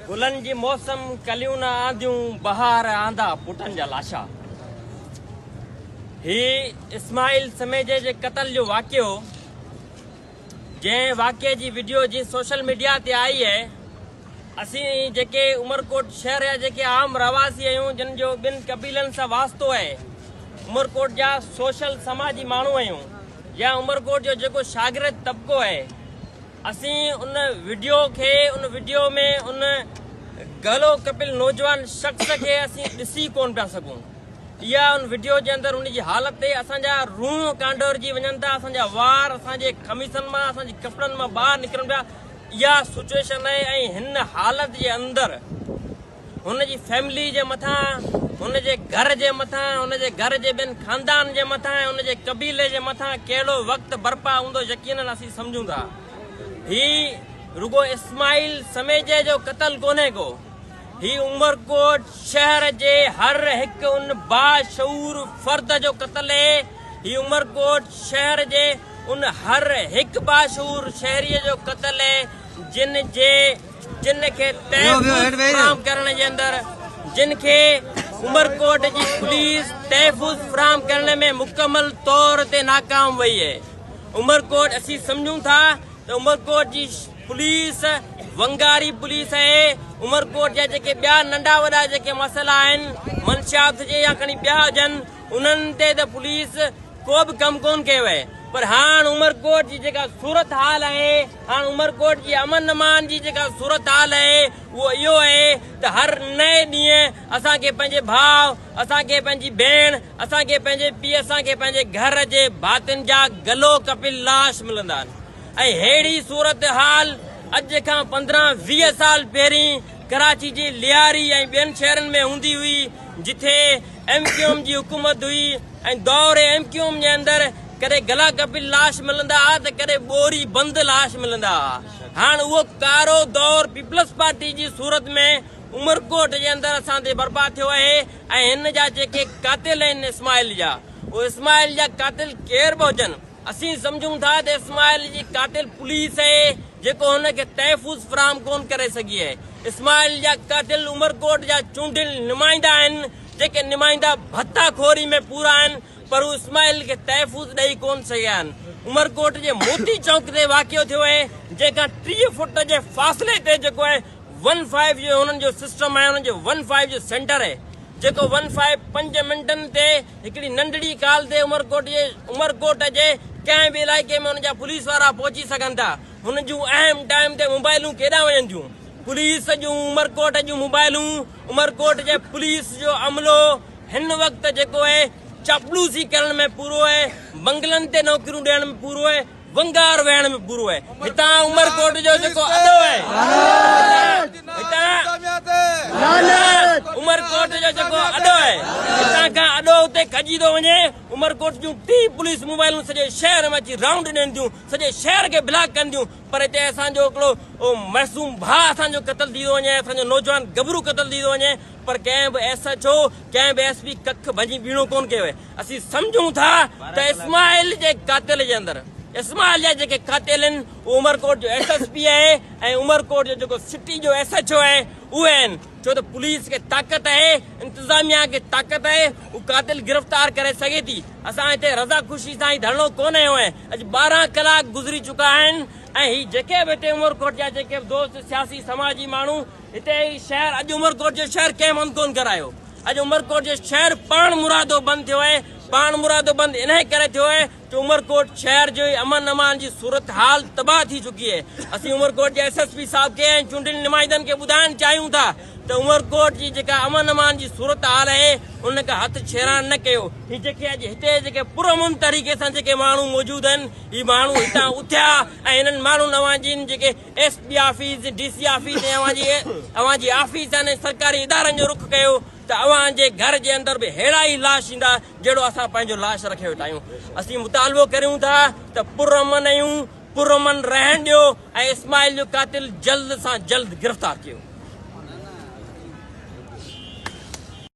गुलन जी मौसम कलियूं न आंदियूं बहार आंदा पुटन जा लाशा। ही इस्माइल समेजे जे कत्ल जो वाक़ियो जंहिं वाक़े जी वीडियो जी सोशल मीडिया ते आई है। असीं जेके उमरकोट शहर जा जेके आम रहवासी आहियूं जिन जो ॿिनि कबीलनि सां वास्तो आहे, उमरकोट जा सोशल समाजी माण्हू आहियूं या उमरकोट जो जेको शागिर्द तबिको आहे, असीं उन वीडियो में उन गलो कपिल नौजवान शख्स के असीं ॾिसी कोन पिया सघूं। इहा उन वीडियो जे अंदरि उन जी हालत ते असांजा रूह कांडोरजी वञनि था, असांजा वार असांजे खमीसनि मां असांजे कपिड़नि मां ॿाहिरि निकिरनि पिया। इहा सिचुएशन आहे ऐं हिन हालत जे अंदरि हुन जी फैमिली जे मथां, हुन जे घर जे मथां, हुन जे घर जे ॿियनि खानदान जे मथां ऐं हुन जे कबीले जे मथां कहिड़ो वक़्तु बर्पा हूंदो यकीनन असीं सम्झूं था। ही रुगो इस्माइल समेजे जो कत्ल कोन्हे को, ही उमरकोट शहर जे हर हिकु उन बाशऊर फर्द जो कत्ल है। ही उमरकोट शहर जे उन हर हिकु बाशऊर शहरीअ जो कत्ल है जिन खे तहफ़्फ़ुज़ करण जे अंदरि, जिन खे उमरकोट जी पुलिस तहफ़्फ़ुज़ फराहम करण में मुकम्मल तौर ते नाकाम वई है। उमरकोट असीं सम्झूं था त उमरकोट जी पुलिस वंगारी पुलिस है। उमरकोट जा जेके ॿिया नंढा वॾा जेके मसइला आहिनि, मंशियात जे या खणी ॿिया हुजनि, उन्हनि ते त पुलिस को बि कमु कोन कयो आहे। पर हाणे उमरकोट जी जेका सूरत हाल आहे, हाणे उमरकोट जी अमन अमान जी जेका सूरत हाल आहे, उहो इहो आहे त हर नए ॾींहुं असांखे पंहिंजे भाउ, असांखे पंहिंजी भेण, असांखे पंहिंजे पीउ, असांखे पंहिंजे घर जे भातियुनि जा गलो कपिल लाश मिलंदा आहिनि। ऐं अहिड़ी सूरत हाल अॼु खां 15-20 साल पहिरीं कराची जी लियारी ऐं ॿियनि शहरनि में हूंदी हुई, जिथे MQM जी हुकूमत हुई ऐं दौर MQM जे अंदरि कॾहिं गला कपिल लाश मिलंदा हुआ त कॾहिं ॿोरी बंद लाश मिलंदा हुआ। हाणे उहो कारो दौर पीपल्स पार्टी जी सूरत में उमरकोट जे अंदरि असां ते बर्पा थियो आहे। ऐं हिन जा जेके कातिल आहिनि इस्माइल जा, उहे इस्माइल जा कातिल केर बि हुजनि, असीं सम्झूं था त इस्माइल जी कातिल पुलिस आहे जेको हुनखे तहफ़्फ़ुज़ फराहम कोन करे सघी आहे। इस्माइल जा कातिल उमरकोट जा चूंडियल नुमाइंदा आहिनि जेके नुमाइंदा भत्ताखोरी में पूरा आहिनि, पर हू इस्माइल खे तहफ़्फ़ुज़ ॾेई कोन सघिया आहिनि। उमरकोट जे मोती चौक ते वाक़ियो थियो आहे, जेका 30 फुट जे फ़ासिले ते जेको आहे 15 जो हुननि जो सिस्टम आहे, हुननि जो 15 जो सेंटर आहे, जेको 15 5 मिंटनि ते हिकिड़ी नंढड़ी काल ते उमरकोट जे कंहिं बि इलाइक़े में हुनजा पुलिस वारा पहुची सघनि था। हुन जूं अहम टाइम ते मोबाइलूं केॾां वञनि थियूं, पुलिस जूं उमरकोट जूं मोबाइलूं, उमरकोट जे पुलिस जो अमलो हिन वक़्तु जेको आहे चापलूसी करण में पूरो आहे, बंगलनि ते नौकरियूं ॾियण में पूरो आहे, वंगार वेहण में पूरो आहे। हितां उमरकोट जो जेको अदो आहे, उमरकोट जो जेको अडो आहे, हितां खां अडो उते खजी थो वञे। उमरकोट जूं 30 पुलिस मोबाइलूं सॼे शहर में अची राउंड ॾियनि थियूं, सॼे शहर खे ब्लॉक कनि थियूं, पर हिते असांजो हिकिड़ो मासूम भाउ असांजो क़त्ल थी थो वञे, असांजो नौजवान गबरू क़त्ल थी थो वञे, पर कंहिं बि SHO, कंहिं बि SP कख भॼी बीणो कोन कयो आहे। असीं सम्झूं था त इस्माइल जे कातिल जे अंदरि, इस्माइल जा जेके कातिल आहिनि, उमरकोट जो SSP आहे ऐं उमरकोट जो जेको सिटी जो SHO आहे उहे आहिनि। छो त पुलिस खे ताक़त आहे, इंतज़ामिया खे ताक़त आहे, उहो कातिल गिरफ़्तार करे सघे थी। असां हिते रज़ा ख़ुशी सां ई धरणो कोन आयो आहे। अॼु 12 कलाक गुज़री चुका आहिनि ऐं ही जेके बि हिते उमरकोट जा जेके दोस्त सियासी समाजी माण्हू हिते शहर, अॼु उमरकोट जो शहर कंहिं बंदि कोन करायो। अॼु उमरकोट जो शहर पाण मुरादो बंदि थियो आहे। पाण मुरादो बंदि इन करे थियो आहे त उमरकोट शहर जो अमन अमान जी सूरत हाल तबाह थी चुकी है। असीं उमरकोट जे SSP साहब खे ऐं चूंडियल नुमाइंदनि खे ॿुधाइण चाहियूं था त उमरकोट जी जेका अमन अमान जी सूरत हाल आहे उनखे हथ छेड़ान न कयो। ही जेके अॼु हिते जेके पुरअमन तरीक़े सां जेके माण्हू मौजूद आहिनि, ही माण्हू हितां उथिया ऐं हिननि माण्हुनि अवांजी जेके SP ऑफिस, DC ऑफिस ऐं अवांजी ऑफिस आहिनि, सरकारी इदारनि जो रुख कयो त अवां जे घर जे अंदरि बि अहिड़ा ई लाश ईंदा जहिड़ो असां पंहिंजो लाश रखे वेठा आहियूं। असीं मुतालबो करियूं था त पुरअमन आहियूं, पुरअमन रहण ॾियो ऐं इस्माइल जो कातिल जल्द सां जल्द गिरफ़्तार कयो।